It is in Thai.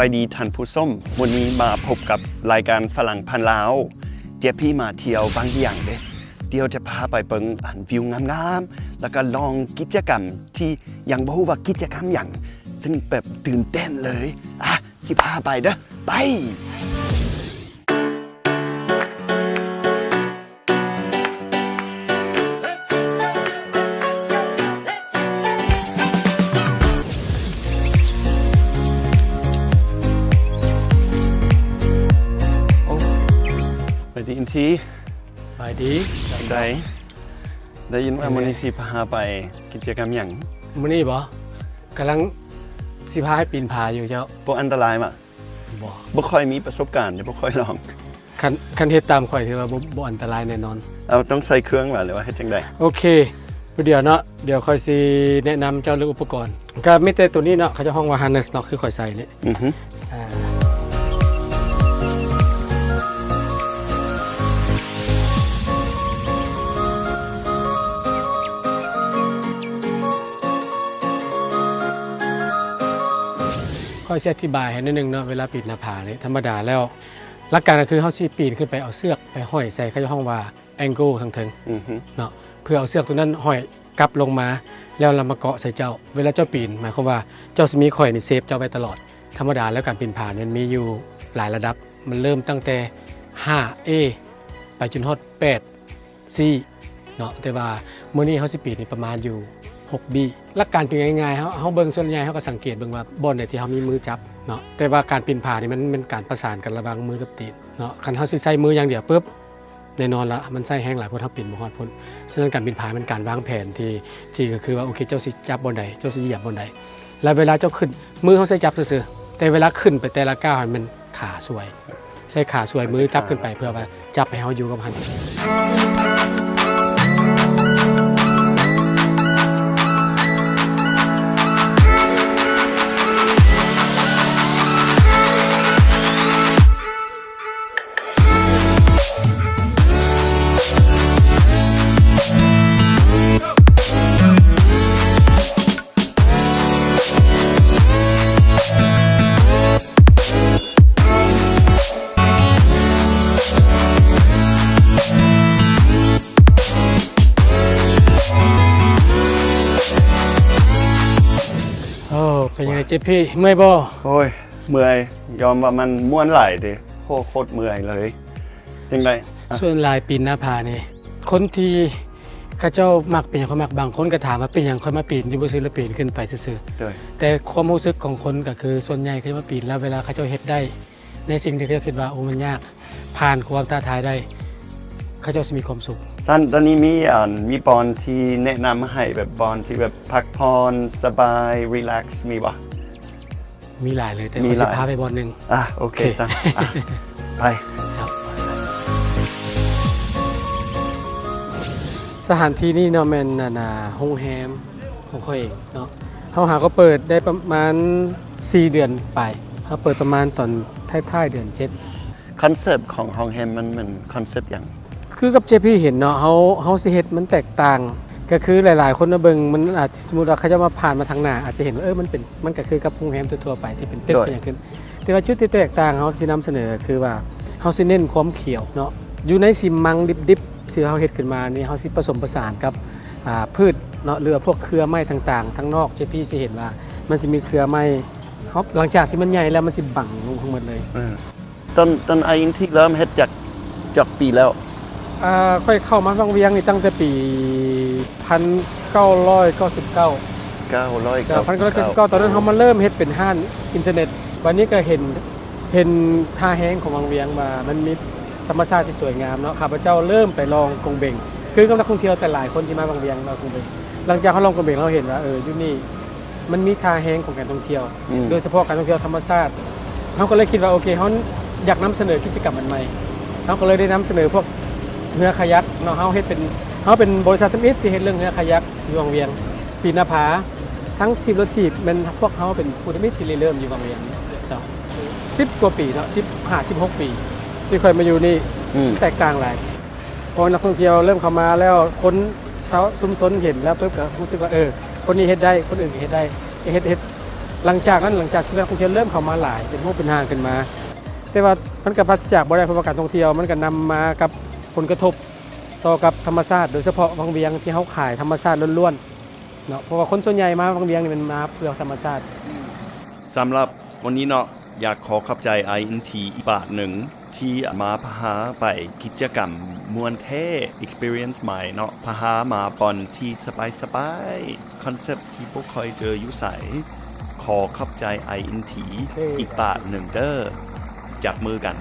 ายดีท่านผู้ชมวันนี้มาพบกับรายการฝรั่งพันลาวเดี๋ยวพี่มาเที่ยวบางอย่างเด้เดี๋ยวจะพาไปเบิ่งวิวงามๆแล้วก็ลองกิจกรรมที่ยังบ่รู้ว่ากิจกรรมอย่างซึ่งแบบตื่นเต้นเลยสิพาไปเด้อไปไปดีอินทีไปดีได้ยินว่ามื้อนี้สิพาไปกิจกรรมหยังมื้อนี้บ่กำลังสิพาให้ปีนผาอยู่เจ้าบ่อันตรายมั้ยบ่ค่อยมีประสบการณ์บ่ค่อยลองคันเฮ็ดตามข่อยถือว่าบ่อันตรายแน่นอนเอาต้องใส่เครื่องหรือว่าเฮ็ดจังได๋โอเคเดี๋ยวเนาะเดี๋ยวค่อยสิแนะนำเจ้าเรื่องอุปกรณ์ก็มีแต่ตัวนี้เนาะเขาจะห้องว่า harness เนาะคือข่อยใส่นี่ค่อยอธิบายให้นิดนึงเนาะเวลาปีนหน้าผาเนี่ยธรรมดาแล้วหลักการก็คือเขาสิปีนขึ้นไปเอาเสือกไปห้อยใส่เขาจะห้องว่า angle ทางเทิงเนาะเพื่อเอาเสือกตัวนั้นห้อยกลับลงมาแล้วเรามาเกาะใส่เจ้าเวลาเจ้าปีนหมายความว่าเจ้าจะมีข่อยนี่เซฟเจ้าไว้ตลอดธรรมดาแล้วการปีนผาเนี่ยมีอยู่หลายระดับมันเริ่มตั้งแต่ 5A ไปจนฮอด 8C เนาะแต่ว่ามื้อนี้เขาสิปีนนี่ประมาณอยู่6B หลักการเป็นง่ายๆเขาเบิ่งส่วนใหญ่เขาก็สังเกตเบิ่งว่าบอนไหนที่เขามีมือจับเนาะแต่ว่าการปีนผานี่มันเป็นการประสานกันระหว่างมือกับตีนเนาะคันเขาสิใส่มืออย่างเดียวปุ๊บแน่นอนละมันใส่แห้งหลายเพราะเขาปีนบ่ฮอดพ้นฉะนั้นการปีนผาเป็นการวางแผนที่ก็คือว่าโอเคเจ้าสิจับบนใดเจ้าสิเหยียบบนใดแล้วเวลาเจ้าขึ้นมือเขาใส่จับซื่อๆแต่เวลาขึ้นไปแต่ละก้าวมันขาสวยใช้ขาสวยมือจับขึ้นไปเพื่อว่าจับให้เขาอยู่กับมันเป็นยังไงเจ๊พี่เมื่อยบ่โอ้ยเมื่อยยอมว่ามันม่วนหลายดิโคตรเมื่อยเลยจังได๋ส่วนลายปีนหน้าผานี่คนที่เขาเจ้ามักเป็นอย่างเขามักบางคนก็ถามว่าเป็นอย่างค่อยมาปีนอยู่บ่ซื่อแล้วปีนขึ้นไปซื่อๆแต่ความรู้สึกของคนก็คือส่วนใหญ่เขาจะมาปีนแล้วเวลาเขาเจ้าเฮ็ดได้ในสิ่งที่เขาคิดว่าโอ้มันยากผ่านความท้าทายได้เขาเจ้าสิมีความสุขสั้นตอนนี้มีบอลที่แนะนำให้แบบบอลที่แบบพักผ่อนสบายรีแลกซ์มีบ่มีหลายเลยแต่ว่าจะพาไปบอลนึงโอเคสั่งไปสถานที่นี่เนาะแม่นโรงแรมของเขาเองเนาะเขาหาก็เปิดได้ประมาณ4 เดือนไปเขาเปิดประมาณตอนท้ายๆเดือน7คอนเซปต์ของโรงแรมมันคอนเซปต์อย่างคือกับเจพี่เห็นเนาะเขาสิเฮ็ดมันแตกต่างก็คือหลายๆคนมาเบิ่งมันอาจสมมุติว่าเขาจะมาผ่านมาทางหน้าอาจจะเห็นว่ามันก็คือกับโรงแรมทั่วๆไปที่เป็นตึกอย่างขึ้นแต่ว่าจุดที่แตกต่างเขาสินำเสนอคือว่าเขาสิเน้นความเขียวเนาะอยู่ในซิมมังดิบๆที่เขาเฮ็ดขึ้นมานี่เขาสิผสมผสานกับพืชเนาะเรือพวกเครือไม้ต่างๆทั้งนอกเจพี่สิเห็นว่ามันสิมีเครือไม้หลังจากที่มันใหญ่แล้วมันสิบังลงทั้งหมดเลยตอนอินที่เริ่มเฮ็ดจากปีแล้วค่อยเข้ามาวังเวียงนี่ตั้งแต่ปี1999ตอนนั้นเขามาเริ่มเฮ็ดเป็นห้างอินเทอร์เน็ตวันนี้ก็เห็นท่าแห้งของวังเวียงมามันมีธรรมชาติที่สวยงามเนาะข้าพเจ้าเริ่มไปลองกงเบงคือกับนักท่องเที่ยวแต่หลายคนที่มาวังเวียงเรากงเบงหลังจากเขาลองกงเบงเราเห็นว่าอยู่นี่มันมีท่าแห้งของการท่องเที่ยวโดยเฉพาะการท่องเที่ยวธรรมชาติเขาก็เลยคิดว่าโอเคเขาอยากนำเสนอกิจกรรมใหม่เขาก็เลยได้นำเสนอพวกเรือคายักเนาะเขาเป็นบริษัททำอิฐที่เฮ็ดเรื่องเรือคายักอยู่วังเวียงปีนหน้าผาทั้งทีมรถถีบมันพวกเขาเป็นผู้ทำอิฐที่เริ่มอยู่วังเวียงเจ้า10 กว่าปีเนาะ16 ปีที่เคยมาอยู่นี่แตกต่างหลายพอนักท่องเที่ยวเริ่มเข้ามาแล้วคนชุมชนเห็นแล้วปุ๊บก็รู้สึกว่าคนนี้เฮ็ดได้คนอื่นเฮ็ดได้เฮ็ด หลังจากที่นักท่องเที่ยวเริ่มเข้ามาหลายเป็นห้องเป็นห้างขึ้นมา แต่ว่ามันก็ปราศจากบ่ได้เพราะว่าการท่องเที่ยวมันก็นำมากับผลกระทบต่อกับธรรมชาติโดยเฉพาะวังเวียงที่เขาขายธรรมชาติล้วนๆเนาะเพราะว่าคนส่วนใหญ่มาวังเวียงนี่มันมาเพื่อธรรมชาติ สำหรับวันนี้เนาะอยากขอขอบใจ INT อีกบาทหนึ่งที่มาพาไปกิจกรรมมวนเท่ experience ใหม่เนาะพามาบอนที่สบายๆคอนเซปต์ที่พวกคอยเจออยู่ใสขอขอบใจ INT อีกบาทหนึ่งเด้อจับมือกัน